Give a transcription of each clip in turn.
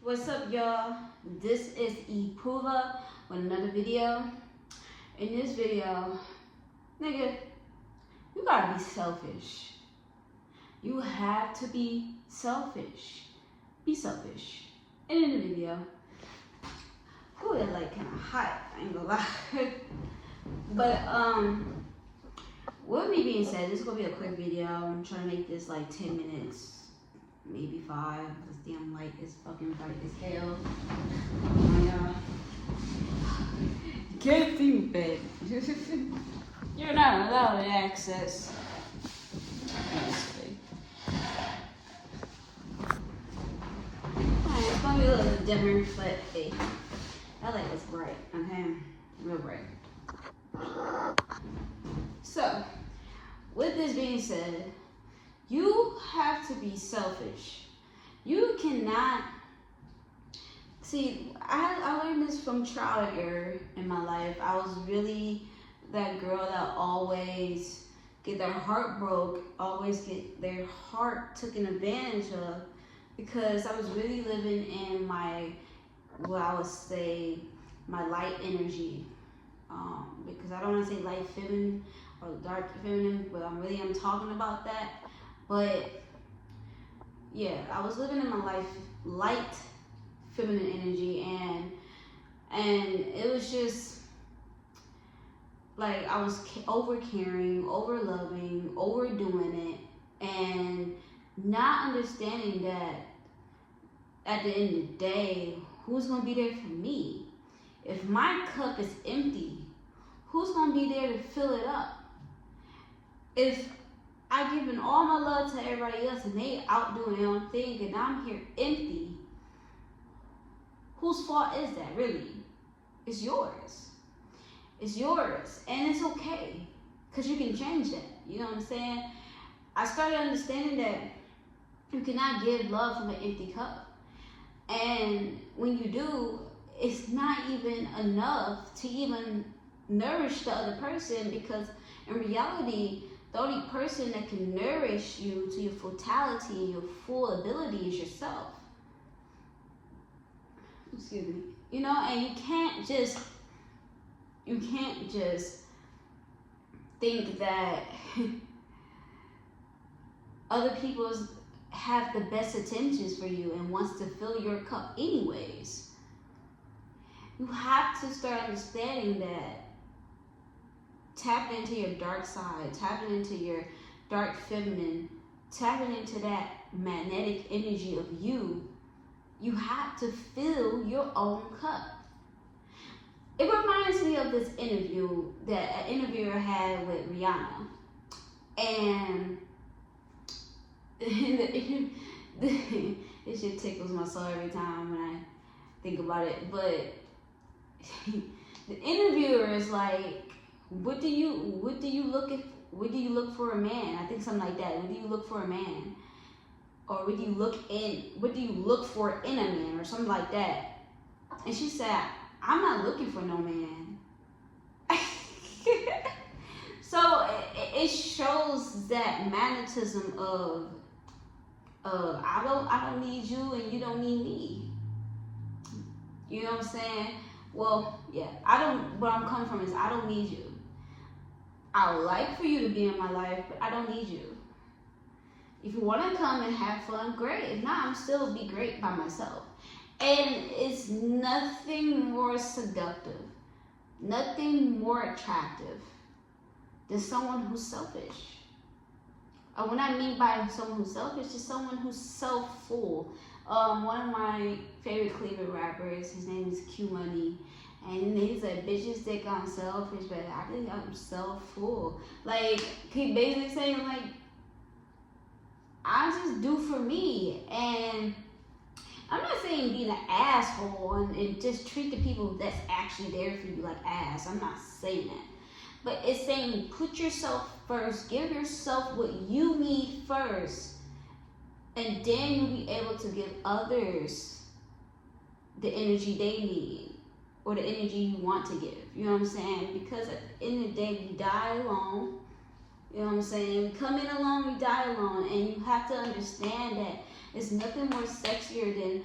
What's up, y'all? This is Epuva with another video. In this video, nigga, you gotta be selfish. You have to be selfish. Be selfish. And in the video, ooh, that light kinda hot, I ain't gonna lie. But with me being said, this is gonna be a quick video. I'm trying to make this like 10 minutes. Maybe 5. This damn light is fucking bright as hell. Oh my god. You can't see me, babe. You're not allowed access. Honestly. Alright, it's gonna be a little dimmer, but hey, that light is bright, okay? Real bright. So, with this being said, you have to be selfish. You cannot, see, I learned this from trial and error in my life. I was really that girl that always get their heart broke, always get their heart taken advantage of, because I was really living in my, what I would say, my light energy. Because I don't want to say light feminine or dark feminine, but I'm talking about that. But yeah, I was living in my light feminine energy, and it was just like I was over caring, over loving, overdoing it, and not understanding that at the end of the day, who's gonna be there for me? If my cup is empty, who's gonna be there to fill it up? If I've given all my love to everybody else and they out doing their own thing and I'm here empty, whose fault is that really? It's yours. It's yours, and it's okay, because you can change that. You know what I'm saying? I started understanding that you cannot give love from an empty cup. And when you do, it's not even enough to even nourish the other person, because in reality, the only person that can nourish you to your totality and your full ability is yourself. Excuse me. You know, and you can't just think that other people have the best intentions for you and wants to fill your cup anyways. You have to start understanding that tapping into your dark side, tapping into your dark feminine, tapping into that magnetic energy of you, you have to fill your own cup. It reminds me of this interview that an interviewer had with Rihanna. And it shit tickles my soul every time when I think about it. But the interviewer is like, what do you look for a man? I think something like that. What do you look for a man? Or what do you look for in a man, or something like that? And she said, I'm not looking for no man. So it shows that magnetism of I don't need you and you don't need me. You know what I'm saying? Well, yeah, where I'm coming from is I don't need you. I would like for you to be in my life, but I don't need you. If you want to come and have fun, great. If not, I'm still be great by myself. And it's nothing more seductive, nothing more attractive than someone who's selfish. What I mean by someone who's selfish is someone who's self-full. One of my favorite Cleveland rappers, his name is Q Money. And he's like, bitches think I'm selfish, but I think I'm self-full. Like, he basically saying, like, I just do for me. And I'm not saying being an asshole and just treat the people that's actually there for you like ass. I'm not saying that. But it's saying put yourself first. Give yourself what you need first. And then you'll be able to give others the energy they need, or the energy you want to give. You know what I'm saying? Because at the end of the day, we die alone. You know what I'm saying? We come in alone, we die alone. And you have to understand that it's nothing more sexier than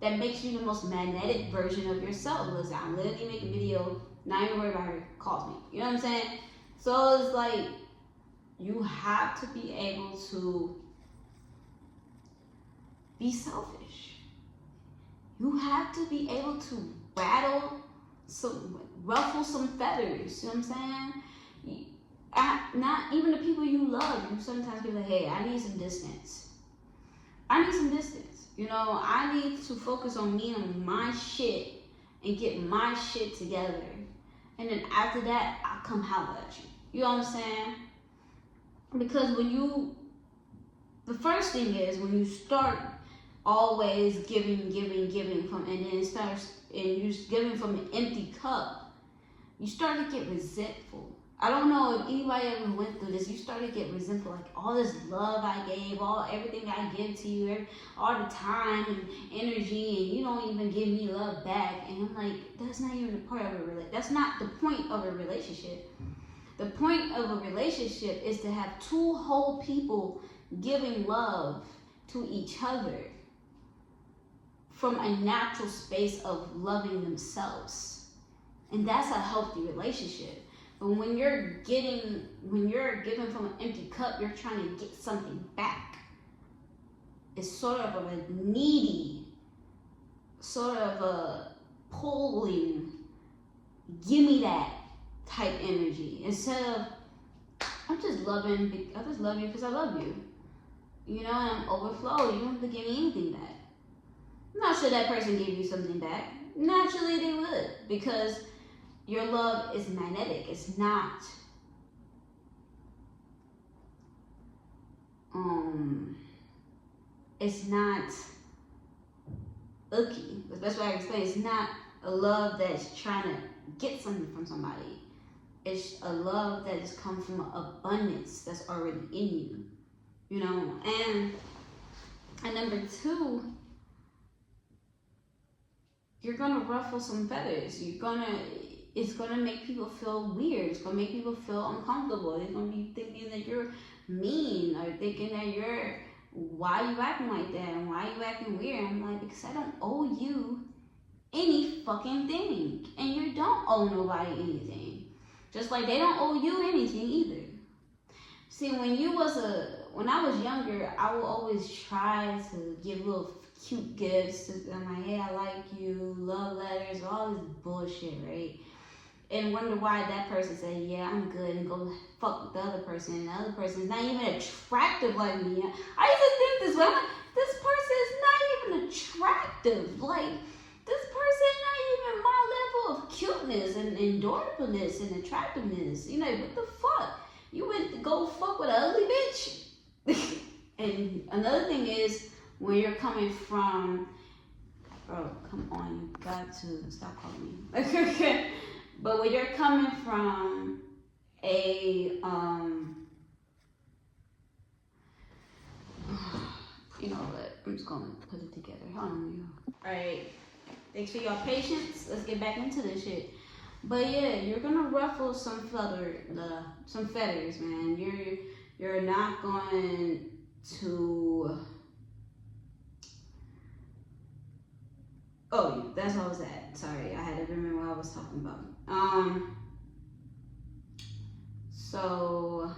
that makes you the most magnetic version of yourself. Listen, I'm literally making a video, not even worried about her calls me. You know what I'm saying? So it's like, you have to be able to be selfish. You have to be able to ruffle some feathers. You know what I'm saying? Not even the people you love. You sometimes be like, hey, I need some distance. I need some distance. You know, I need to focus on me and my shit and get my shit together. And then after that, I'll come holler at you. You know what I'm saying? Because the first thing is when you start always giving from, and then you're giving from an empty cup, you start to get resentful. I don't know if anybody ever went through this. You start to get resentful, like all this love I gave, everything I give to you, all the time and energy, and you don't even give me love back. And I'm like, that's not even the part of a relationship. That's not the point of a relationship. The point of a relationship is to have two whole people giving love to each other from a natural space of loving themselves. And that's a healthy relationship. But when you're giving from an empty cup, you're trying to get something back. It's sort of a needy, sort of a pulling, give me that type energy. Instead of, I just love you because I love you. You know, and I'm overflow. You don't have to give me anything back. I'm not sure that person gave you something back. Naturally they would, because your love is magnetic. It's not icky. The best way I can explain it, it's not a love that's trying to get something from somebody. It's a love that has come from abundance that's already in you. You know, and number two, you're gonna ruffle some feathers. It's gonna make people feel weird. It's gonna make people feel uncomfortable. They're gonna be thinking that you're mean, or thinking that why you acting like that, and why you acting weird. I'm like, because I don't owe you any fucking thing, and you don't owe nobody anything. Just like they don't owe you anything either. See, when I was younger, I would always try to give little cute gifts. I'm like, hey, I like you, love letters, all this bullshit, right? And wonder why that person said, yeah, I'm good, and go fuck with the other person, and the other person is not even attractive like me. I used to think this way. I'm like, this person is not even attractive. Like, this person is not even my level of cuteness and adorableness and attractiveness. You know, what the fuck? You went to go fuck with an ugly bitch. And another thing is, when you're coming from, oh, come on, you got to stop calling me. But when you're coming from a, you know what, I'm just gonna put it together. Hold on, you. Alright, thanks for your patience. Let's get back into this shit. But yeah, you're gonna ruffle some feathers, man. You're not going to. Oh, that's what I was at. Sorry, I had to remember what I was talking about. So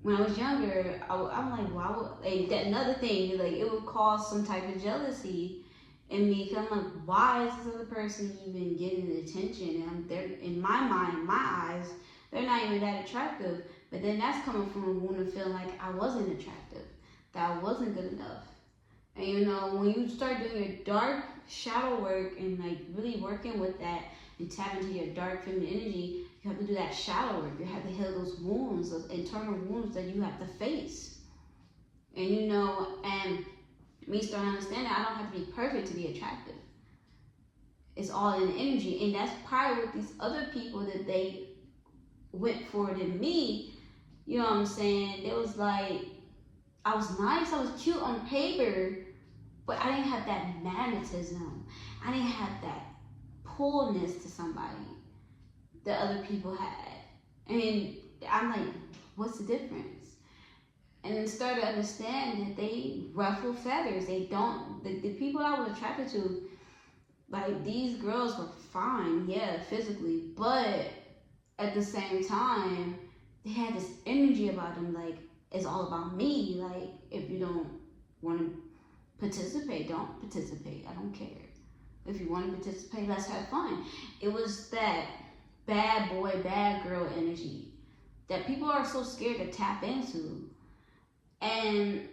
when I was younger, I'm like, why would another thing, like, it would cause some type of jealousy in me, because I'm like, why is this other person even getting the attention? And they're, in my mind, my eyes, they're not even that attractive. But then that's coming from a woman feeling like I wasn't attractive, that I wasn't good enough. And you know, when you start doing your dark shadow work and like really working with that and tap into your dark feminine energy, you have to do that shadow work. You have to heal those wounds, those internal wounds that you have to face. And you know, and me starting to understand that I don't have to be perfect to be attractive. It's all in the energy. And that's probably what these other people that they went for than me, you know what I'm saying? It was like, I was nice, I was cute on paper, but I didn't have that magnetism. I didn't have that pullness to somebody that other people had. And I'm like, what's the difference? and started to understand that they ruffle feathers. They don't. The people I was attracted to, like these girls were fine, yeah, physically, but at the same time, they had this energy about them. Like it's all about me. Like if you don't want to participate, don't participate. I don't care. If you want to participate, let's have fun. It was that bad boy, bad girl energy that people are so scared to tap into. And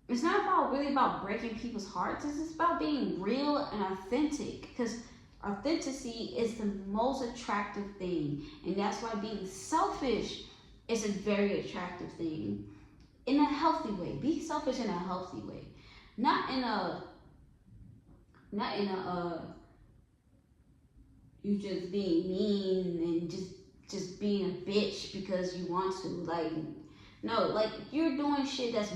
it's not about really about breaking people's hearts. It's just about being real and authentic. Because authenticity is the most attractive thing. And that's why being selfish is a very attractive thing. In a healthy way. Be selfish in a healthy way. Not in a you just being mean and just being a bitch because you want to. Like, no, like you're doing shit that's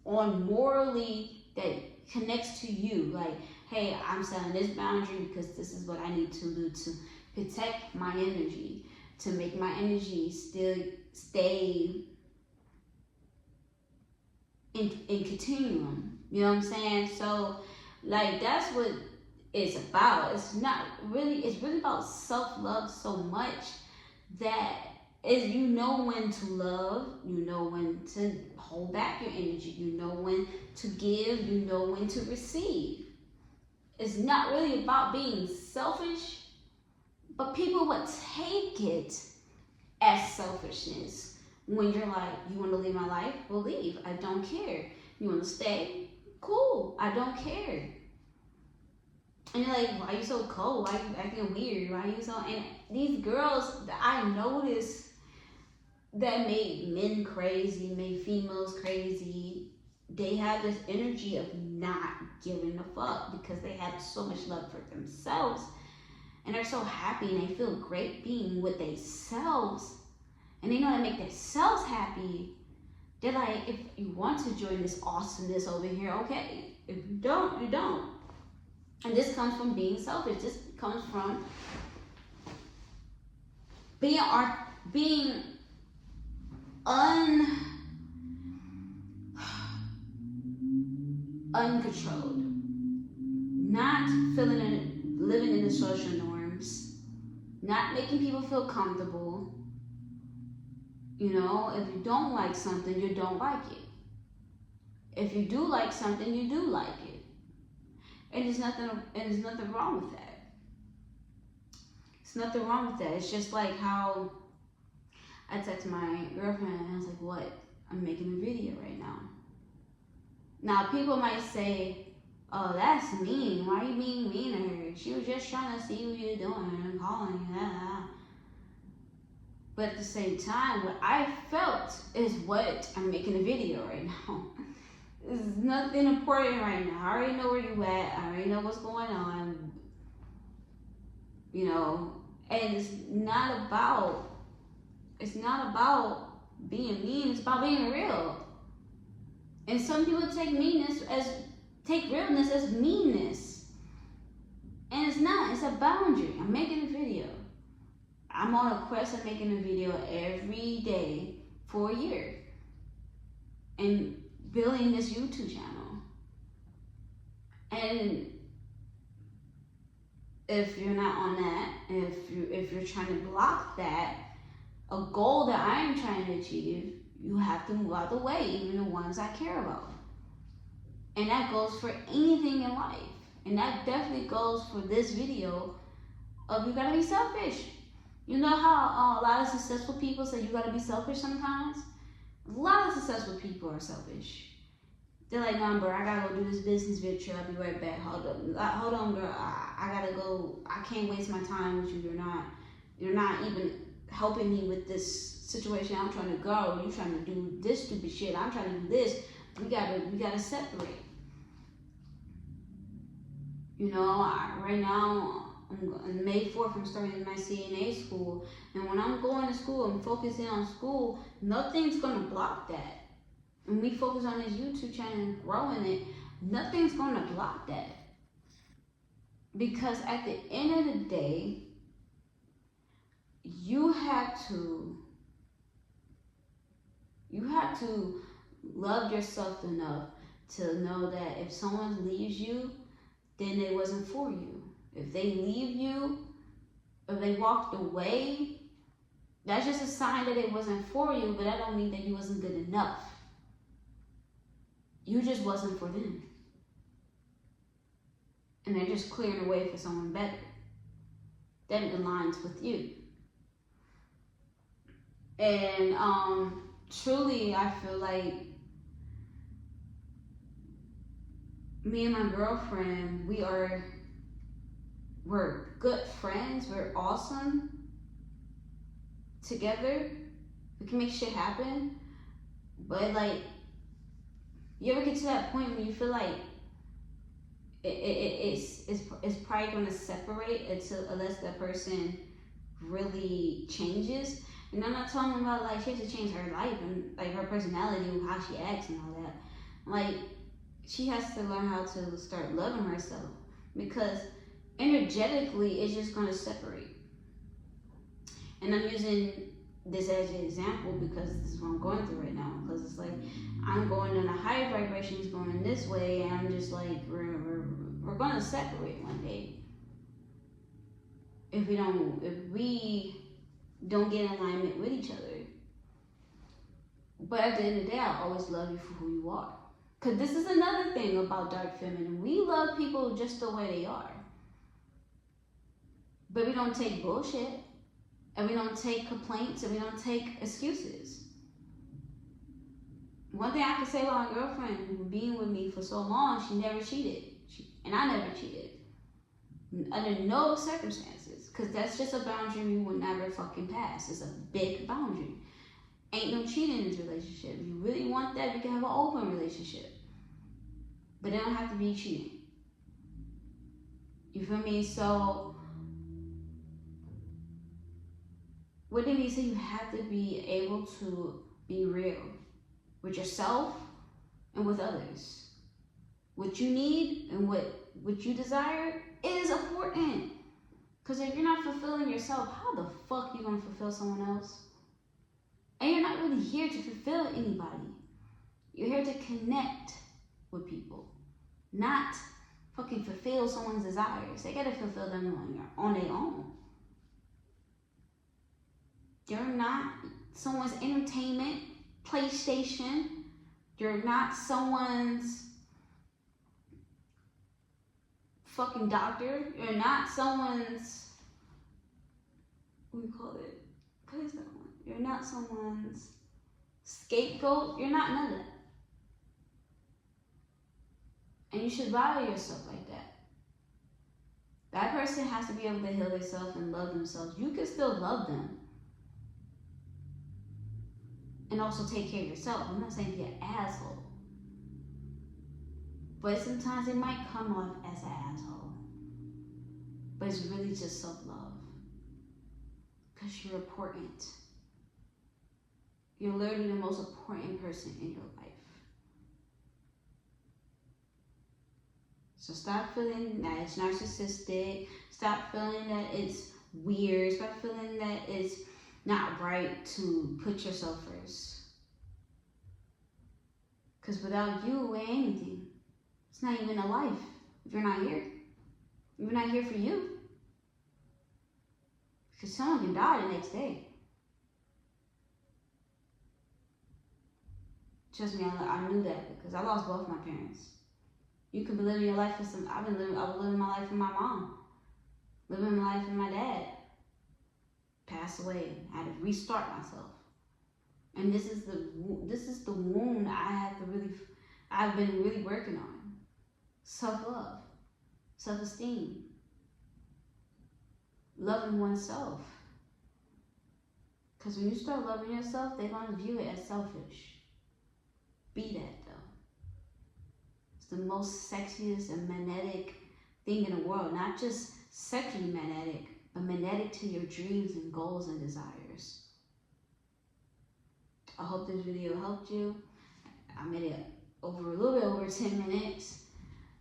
on morally that connects to you. Like, hey, I'm setting this boundary because this is what I need to do to protect my energy, to make my energy still stay in continuum. You know what I'm saying? So, like, that's what it's about. It's really about self-love so much that is, you know when to love, you know when to hold back your energy, you know when to give, you know when to receive. It's not really about being selfish, but people would take it as selfishness. When you're like, you want to leave my life? Well, leave. I don't care. You want to stay? Cool. I don't care. And you're like, why are you so cold? Why are you acting weird? Why are you so... And these girls that I noticed that made men crazy, made females crazy, they have this energy of not giving a fuck because they have so much love for themselves. And they're so happy and they feel great being with themselves. And they know how to make themselves happy. They're like, if you want to join this awesomeness over here, okay. If you don't, you don't. And this comes from being selfish. This comes from being uncontrolled, not living in the social norms, not making people feel comfortable. You know, if you don't like something, you don't like it. If you do like something, you do like it. And there's nothing wrong with that. It's nothing wrong with that. It's just like how I text my girlfriend and I was like, what? I'm making a video right now. Now, people might say, oh, that's mean. Why are you being mean to her? She was just trying to see what you're doing and calling you. But at the same time, what I felt is what I'm making a video right now. There's nothing important right now. I already know where you at. I already know what's going on. You know, and it's not about being mean. It's about being real. And some people take realness as meanness. And it's not. It's a boundary. I'm making a video. I'm on a quest of making a video every day for a year. And building this YouTube channel. And if you're not on that, if you're trying to block that, a goal that I'm trying to achieve, you have to move out of the way, even the ones I care about. And that goes for anything in life. And that definitely goes for this video of you gotta be selfish. You know how a lot of successful people say you gotta be selfish sometimes? A lot of successful people are selfish. They're like, nah, bro, I gotta go do this business venture. I'll be right back. Hold on, girl. I gotta go. I can't waste my time with you. You're not even helping me with this situation I'm trying to go. You're trying to do this stupid shit. I'm trying to do this. We gotta separate. You know, right now, on May 4th, I'm starting my CNA school. And when I'm going to school and focusing on school, nothing's going to block that. When we focus on this YouTube channel and growing it, nothing's going to block that. Because at the end of the day, you have to love yourself enough to know that if someone leaves you, then it wasn't for you. If they leave you, if they walked away, that's just a sign that it wasn't for you, but that don't mean that you wasn't good enough. You just wasn't for them. And they're just clearing the way for someone better that aligns with you. And truly, I feel like me and my girlfriend, we're good friends. We're awesome together. We can make shit happen. But like, you ever get to that point when you feel like it's probably going to separate unless that person really changes. And I'm not talking about like she has to change her life and like her personality and how she acts and all that. Like, she has to learn how to start loving herself, because energetically it's just going to separate. And I'm using this as an example because this is what I'm going through right now. Because it's like I'm going in a higher vibration, is going this way, and I'm just like we're going to separate one day if we don't get in alignment with each other. But at the end of the day, I always love you for who you are. Because this is another thing about Dark Feminine. We love people just the way they are. But we don't take bullshit. And we don't take complaints. And we don't take excuses. One thing I can say about my girlfriend being with me for so long, she never cheated. And I never cheated. Under no circumstances. Because that's just a boundary we will never fucking pass. It's a big boundary. Ain't no cheating in this relationship. If you really want that, we can have an open relationship. But it don't have to be cheating. You feel me? So, what it means is you have to be able to be real with yourself and with others. What you need and what you desire is important. Because if you're not fulfilling yourself, how the fuck are you going to fulfill someone else? And you're not really here to fulfill anybody. You're here to connect with people, not fucking fulfill someone's desires. They gotta fulfill them on their own. You're not someone's entertainment, PlayStation. You're not someone's fucking doctor. You're not someone's, what do you call it? What is that one? You're not someone's scapegoat. You're not none of that. And you should value yourself like that. That person has to be able to heal themselves and love themselves. You can still love them. And also take care of yourself. I'm not saying be an asshole. But sometimes it might come off as an asshole. But it's really just self-love. Because you're important. You're literally the most important person in your life. So stop feeling that it's narcissistic. Stop feeling that it's weird. Stop feeling that it's not right to put yourself first. Because without you, it ain't anything. It's not even a life if you're not here. If you're not here for you. Because someone can die the next day. Trust me, I knew that because I lost both my parents. You could be living your life for I was living my life for my mom. Living my life for my dad. Passed away. I had to restart myself. And this is the wound I've been really working on. Self-love. Self-esteem. Loving oneself. Because when you start loving yourself, they're going to view it as selfish. Be that though. It's the most sexiest and magnetic thing in the world. Not just sexually magnetic, but magnetic to your dreams and goals and desires. I hope this video helped you. I made it a little bit over 10 minutes.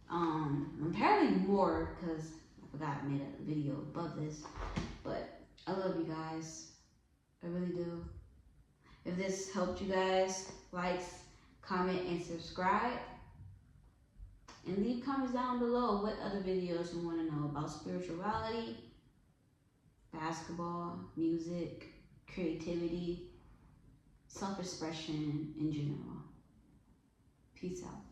Apparently more because I forgot I made a video above this. But I love you guys. I really do. If this helped you guys, comment, and subscribe. And leave comments down below what other videos you want to know about spirituality, basketball, music, creativity, self-expression in general. Peace out.